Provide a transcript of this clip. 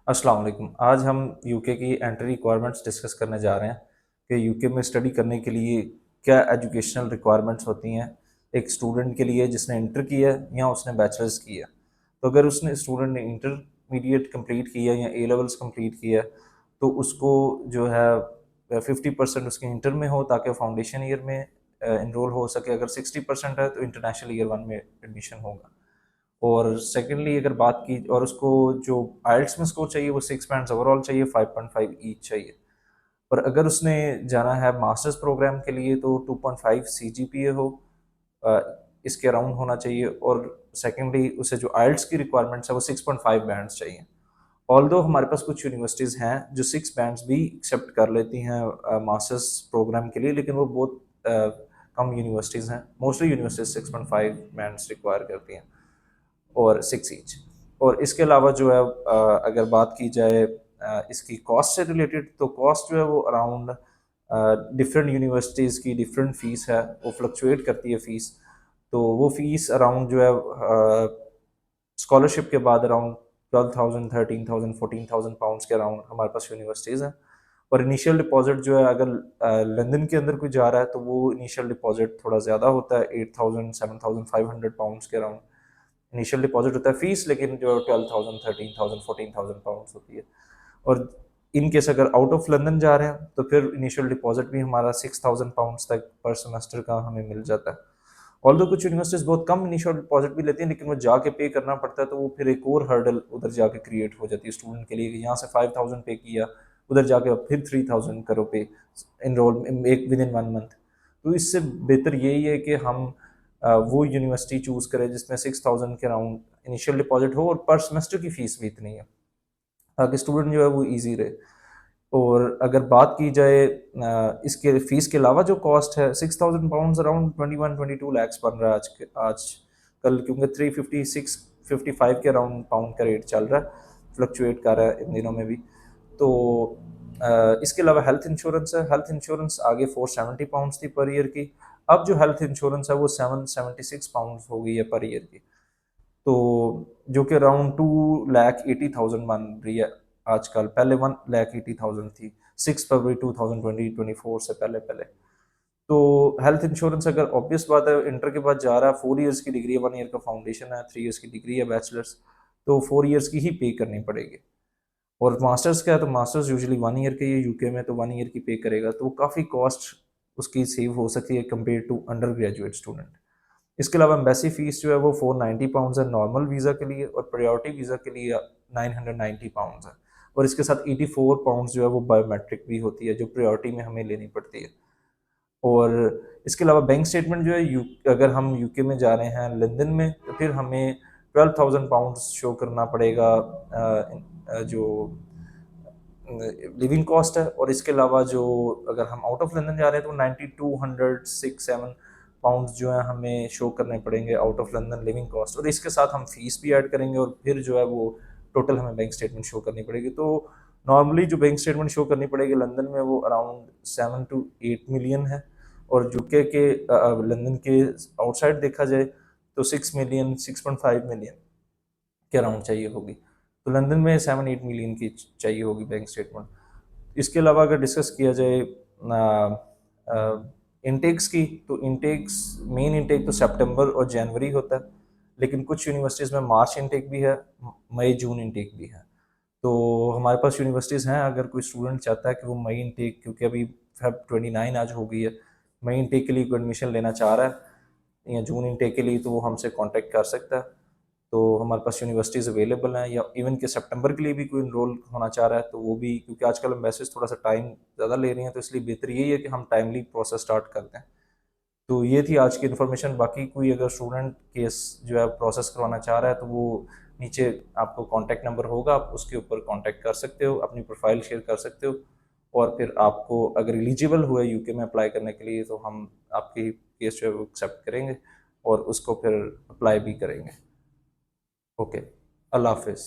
अस्सलाम वालेकुम। आज हम यूके की एंट्री रिक्वायरमेंट्स डिस्कस करने जा रहे हैं कि यूके में स्टडी करने के लिए क्या एजुकेशनल रिक्वायरमेंट्स होती हैं एक स्टूडेंट के लिए जिसने इंटर किया है या उसने बैचलर्स किया है। तो अगर उसने स्टूडेंट ने इंटरमीडिएट कंप्लीट किया या ए लेवल्स कंप्लीट किया तो उसको जो है 50% उसके इंटर में हो ताकि फाउंडेशन ईयर में इनरोल हो सके। अगर 60% है तो इंटरनेशनल ईयर 1 में एडमिशन होगा। और सेकेंडली अगर बात की और उसको जो आइल्स में स्कोर चाहिए वो 6 बैंड्स ओवरऑल चाहिए, 5.5 ईच चाहिए। पर अगर उसने जाना है मास्टर्स प्रोग्राम के लिए तो 2.5 CGPA हो, अ, इसके अराउंड होना चाहिए। और सेकेंडली उसे जो आइल्स की रिक्वायरमेंट्स है वो 6.5 बैंड्स चाहिए। ऑल्दो हमारे पास कुछ यूनिवर्सिटीज़ हैं जो 6 बैंड्स भी एक्सेप्ट कर लेती हैं मास्टर्स प्रोग्राम के लिए, लेकिन वो बहुत कम यूनिवर्सिटीज़ हैं। मोस्टली यूनिवर्सिटीज 6.5 बैंड्स रिक्वायर करती हैं और 6 ईच। और इसके अलावा जो है अगर बात की जाए इसकी कॉस्ट से रिलेटेड, तो कॉस्ट जो है वो अराउंड डिफरेंट यूनिवर्सिटीज़ की डिफरेंट फ़ीस है, वो फ्लक्चुएट करती है फ़ीस। तो वो फ़ीस अराउंड जो है स्कॉलरशिप के बाद अराउंड 12,000, 13,000, 14,000 पाउंड्स के अराउंड हमारे पास यूनिवर्सिटीज़ हैं। और इनिशियल डिपॉजिट जो है अगर लंदन के अंदर कोई जा रहा है तो वो इनिशियल डिपॉजिट थोड़ा ज़्यादा होता है, 8,000, 7,500 पाउंड्स के अराउंड इनिशियल डिपॉजिट होता है। फीस लेकिन जो 12,000, 13,000, 14,000 पाउंड्स होती है। और इन केस अगर आउट ऑफ लंदन जा रहे हैं तो फिर इनिशियल डिपॉजिट भी हमारा 6,000 पाउंड्स तक पर सेमेस्टर का हमें मिल जाता है। ऑल्दो कुछ यूनिवर्सिटीज बहुत कम इनिशियल डिपॉजिट भी लेती हैं, लेकिन वो जाके पे करना पड़ता है, तो वो फिर एक और हर्डल उधर जाके क्रिएट हो जाती है स्टूडेंट के लिए कि यहाँ से 5,000 पे किया, उधर जाके फिर 3,000 करो पे इनरोल एक विद इन 1 मंथ। तो इससे बेहतर यही है कि हम वो यूनिवर्सिटी चूज़ करें जिसमें 6,000 के अराउंड इनिशियल डिपॉजिट हो और पर सेमेस्टर की फ़ीस भी इतनी है ताकि स्टूडेंट जो है वो ईजी रहे। और अगर बात की जाए इसके फीस के अलावा जो कॉस्ट है 6,000 पाउंड्स अराउंड 21-22 लाख बन रहा है आज कल, क्योंकि 356-55 के अराउंड पाउंड का रेट चल रहा है, फ्लक्चुएट कर रहा है इन दिनों में भी। तो इसके अलावा हेल्थ इंश्योरेंस है। हेल्थ इंश्योरेंस आगे 470 पाउंड्स थी पर ईयर की, अब जो हेल्थ इंश्योरेंस है वो 776 पाउंड्स हो गई है पर ईयर की। तो जो कि अराउंड 2,80,000 बन रही है आजकल, पहले 1,80,000 थी 6 फरवरी 2024 से पहले पहले। तो हेल्थ इंश्योरेंस अगर ऑब्वियस बात है इंटर के बाद जा रहा है, 4 ईयर्स की डिग्री है, 1 ईयर का फाउंडेशन है, 3 ईयर्स की डिग्री है बैचलर्स, तो 4 ईयर्स की ही पे करनी पड़ेगी। और मास्टर्स का है तो मास्टर्स यूजुअली 1 ईयर के, ये यूके में तो 1 ईयर की पे करेगा, तो काफ़ी कॉस्ट उसकी सेव हो सकती है compare to under graduate student. इसके अलावा एम्बेसी फीस जो है वो 490 पाउंड्स है नॉर्मल वीज़ा के लिए, और प्रायोरिटी वीज़ा के लिए 990 पाउंड्स है। और इसके साथ 84 पाउंड्स जो है वो बायोमेट्रिक भी होती है जो प्रायोरिटी में हमें लेनी पड़ती है। और इसके अलावा बैंक स्टेटमेंट जो है अगर हम यूके में जा रहे हैं लंदन में तो फिर हमें 12,000 पाउंड्स शो करना पड़ेगा जो लिविंग कॉस्ट है। और इसके अलावा जो अगर हम आउट ऑफ लंदन जा रहे हैं तो 92,106-7 पाउंड्स जो है हमें शो करने पड़ेंगे out of London living cost, और इसके साथ हम फीस भी ऐड करेंगे और फिर जो है वो टोटल हमें बैंक स्टेटमेंट शो करनी पड़ेगी। तो नॉर्मली जो बैंक स्टेटमेंट शो करनी पड़ेगी लंदन में वो अराउंड 7 to 8 मिलियन है, और यूके के लंदन के आउटसाइड देखा जाए तो 6 मिलियन 6.5 मिलियन के अराउंड चाहिए होगी। तो लंदन में 7-8 मिलियन की चाहिए होगी बैंक स्टेटमेंट। इसके अलावा अगर डिस्कस किया जाए इनटेक्स की, तो इनटेक्स मेन इनटेक तो सितंबर और जनवरी होता है, लेकिन कुछ यूनिवर्सिटीज़ में मार्च इनटेक भी है, मई जून इनटेक भी है। तो हमारे पास यूनिवर्सिटीज़ हैं, अगर कोई स्टूडेंट चाहता है कि वो मई इनटेक, क्योंकि अभी फेब 29 आज हो गई है, मई इनटेक के लिए कोई एडमिशन लेना चाह रहा है या जून इनटेक के लिए, तो वो हमसे कांटेक्ट कर सकता है। तो हमारे पास यूनिवर्सिटीज़ अवेलेबल हैं, या इवन कि सितंबर के लिए भी कोई इनरोल होना चाह रहा है तो वो भी, क्योंकि आजकल एम्बेसीज थोड़ा सा टाइम ज़्यादा ले रही हैं, तो इसलिए बेहतर यही है कि हम टाइमली प्रोसेस स्टार्ट कर दें। तो ये थी आज की इन्फॉर्मेशन। बाकी कोई अगर स्टूडेंट केस जो है प्रोसेस करवाना चाह रहा है तो वो नीचे आपको कॉन्टैक्ट नंबर होगा, आप उसके ऊपर कॉन्टैक्ट कर सकते हो, अपनी प्रोफाइल शेयर कर सकते हो, और फिर आपको अगर एलिजिबल हुआ यूके में अप्लाई करने के लिए तो हम आपकी केस जो है वो एक्सेप्ट करेंगे और उसको फिर अप्लाई भी करेंगे। ओके, अल्लाह हाफिज़।